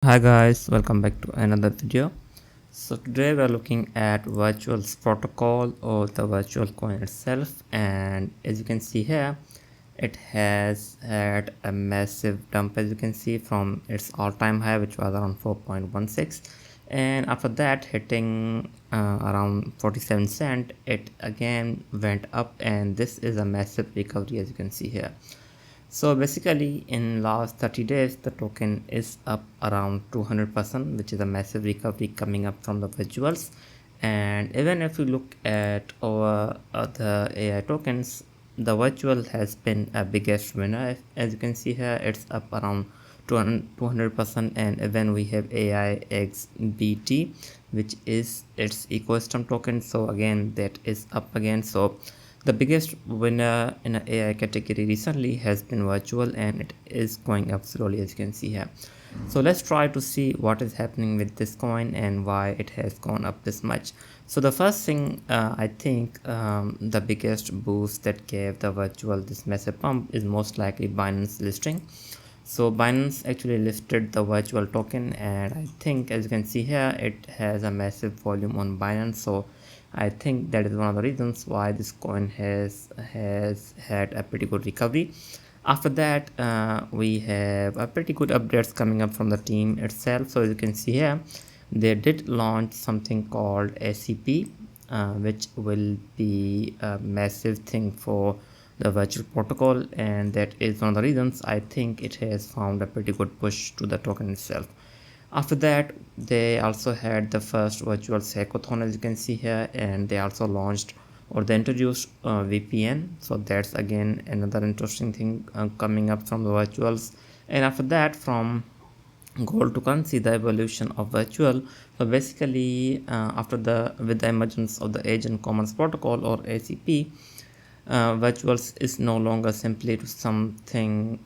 Hi guys, welcome back to another video. So today we are looking at virtual protocol or the virtual coin itself, and as you can see here, it has had a massive dump, as you can see, from its all-time high, which was around 4.16, and after that hitting around 47 cent, it again went up, and this is a massive recovery, as you can see here. So basically in last 30 days the token is up around 200%, which is a massive recovery coming up from the visuals. And even if you look at our other AI tokens, the virtual has been a biggest winner. As you can see here, it's up around 200%. And even we have AI XBT, which is its ecosystem token, so again that is up again. So the biggest winner in an AI category recently has been virtual, and it is going up slowly, as you can see here. So let's try to see what is happening with this coin and why it has gone up this much. So the first thing, I think the biggest boost that gave the virtual this massive pump is most likely Binance listing. So Binance actually listed the virtual token, and I think, as you can see here, it has a massive volume on Binance. So I think that is one of the reasons why this coin has had a pretty good recovery. After that, we have a pretty good updates coming up from the team itself. So as you can see here, they did launch something called ACP, which will be a massive thing for the virtual protocol, and that is one of the reasons I think it has found a pretty good push to the token itself. After that, they also had the first virtual hackathon, as you can see here, and they also launched or they introduced VPN. So that's again another interesting thing coming up from the virtuals. And after that, from goal to currency, the evolution of virtual. So basically, after the with the emergence of the agent commerce protocol or ACP, virtuals is no longer simply to something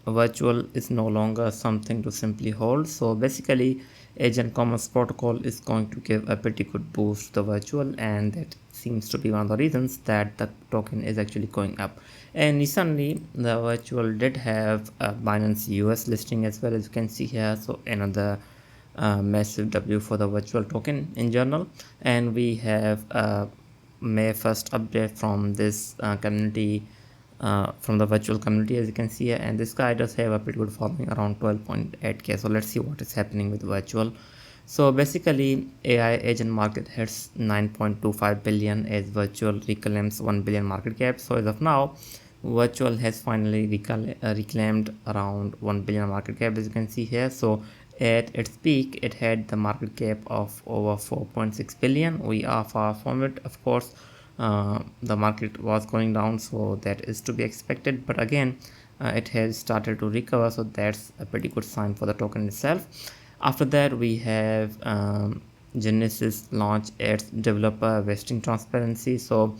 virtual is no longer something to simply hold. So basically, agent commerce protocol is going to give a pretty good boost to the virtual, and that seems to be one of the reasons that the token is actually going up. And recently the virtual did have a Binance US listing as well, as you can see here. So another massive W for the virtual token in general. And we have May 1st update from this community, from the virtual community, as you can see here. And this guy does have a pretty good following, around 12.8k. So let's see what is happening with virtual. So basically, AI agent market hits 9.25 billion as virtual reclaims 1 billion market cap. So as of now, virtual has finally reclaimed around 1 billion market cap, as you can see here. So at its peak, it had the market cap of over 4.6 billion. We are far from it, of course. The market was going down, so that is to be expected, but again, it has started to recover, so that's a pretty good sign for the token itself. After that, we have Genesis launch its developer vesting transparency. So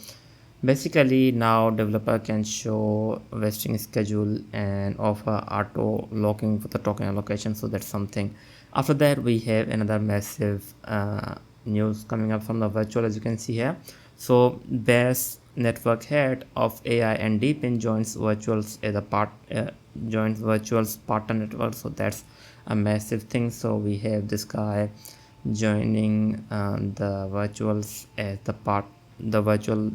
basically, now developer can show vesting schedule and offer auto locking for the token allocation. So that's something. After that, we have another massive news coming up from the virtual, as you can see here. So best network head of AI and Deepin joins virtuals as a joins virtuals partner network. So that's a massive thing. So we have this guy joining the virtuals as the virtual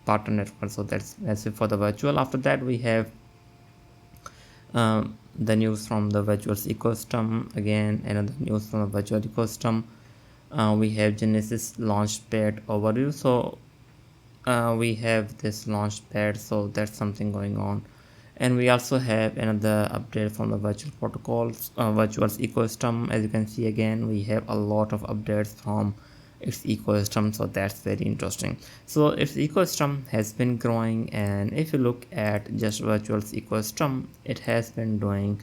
partner network. So that's massive for the virtual. After that, we have the news from the virtuals ecosystem. Again, another news from the virtual ecosystem. We have Genesis launchpad overview. So we have this launchpad, so that's something going on. And we also have another update from the virtual protocols, virtuals ecosystem. As you can see, again, we have a lot of updates from its ecosystem, so that's very interesting. So its ecosystem has been growing, and if you look at just virtuals ecosystem, it has been doing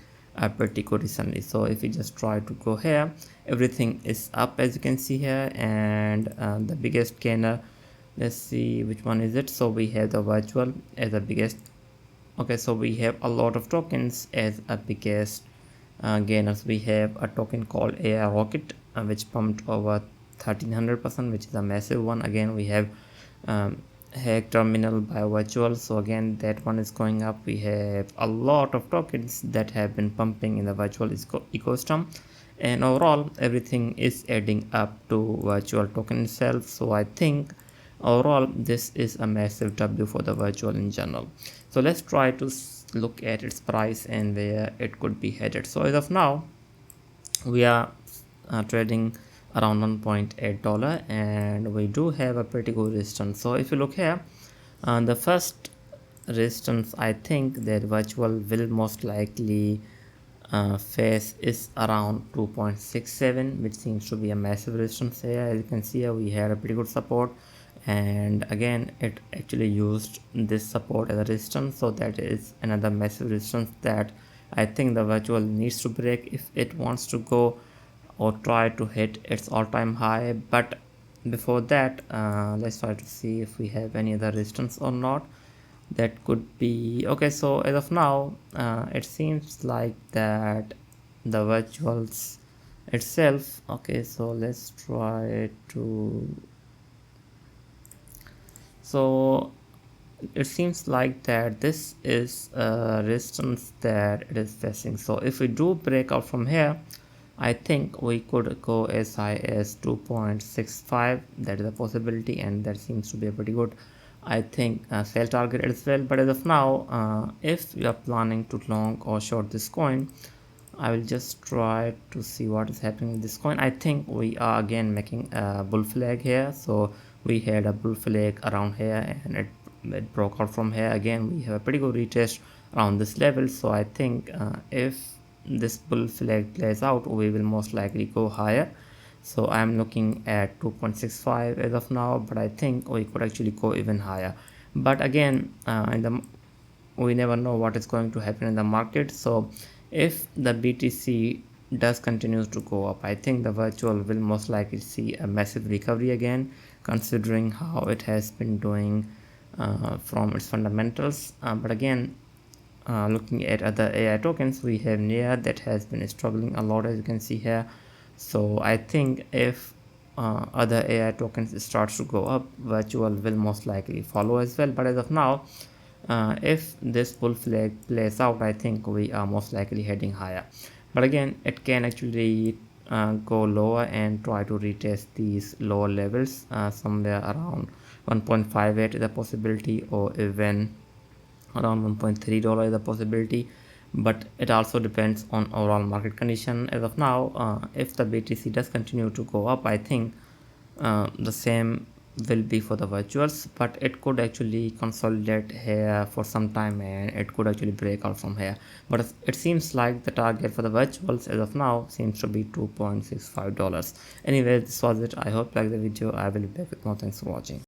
pretty good recently. So if you just try to go here, everything is up, as you can see here. And the biggest gainer, let's see which one is it. So we have the virtual as the biggest. Okay, so we have a lot of tokens as a biggest gainers. We have a token called AI Rocket, which pumped over 1300%, which is a massive one. Again, we have hack terminal by virtual. So again, that one is going up. We have a lot of tokens that have been pumping in the virtual ecosystem, and overall everything is adding up to virtual token itself. So I think overall this is a massive W for the virtual in general. So let's try to look at its price and where it could be headed. So as of now, we are trading around $1.8, and we do have a pretty good resistance. So if you look here, the first resistance I think that virtual will most likely face is around 2.67, which seems to be a massive resistance here. As you can see here, we had a pretty good support, and again it actually used this support as a resistance. So that is another massive resistance that I think the virtual needs to break if it wants to go or try to hit its all-time high. But before that, let's try to see if we have any other resistance or not. That could be okay. So as of now, it seems like that the virtuals itself, okay, so let's try to, so it seems like that this is a resistance that it is facing. So if we do break out from here, I think we could go as high as 2.65. that is a possibility, and that seems to be a pretty good, I think, sell target as well. But as of now, if you are planning to long or short this coin, I will just try to see what is happening with this coin. I think we are again making a bull flag here. So we had a bull flag around here, and it broke out from here. Again, we have a pretty good retest around this level. So I think if this bull flag plays out, we will most likely go higher. So I'm looking at 2.65 as of now, but I think we could actually go even higher. But again, we never know what is going to happen in the market. So if the BTC does continue to go up, I think the virtual will most likely see a massive recovery again, considering how it has been doing from its fundamentals. But again, looking at other AI tokens, we have NEA that has been struggling a lot, as you can see here. So I think if other AI tokens starts to go up, virtual will most likely follow as well. But as of now, if this bull flag plays out, I think we are most likely heading higher. But again, it can actually go lower and try to retest these lower levels, somewhere around 1.58 is a possibility, or even around $1.3 is a possibility. But it also depends on overall market condition. As of now, if the BTC does continue to go up, I think the same will be for the virtuals, but it could actually consolidate here for some time, and it could actually break out from here. But it seems like the target for the virtuals as of now seems to be $2.65. Anyway, this was it. I hope you liked the video. I will be back with more. Thanks for watching.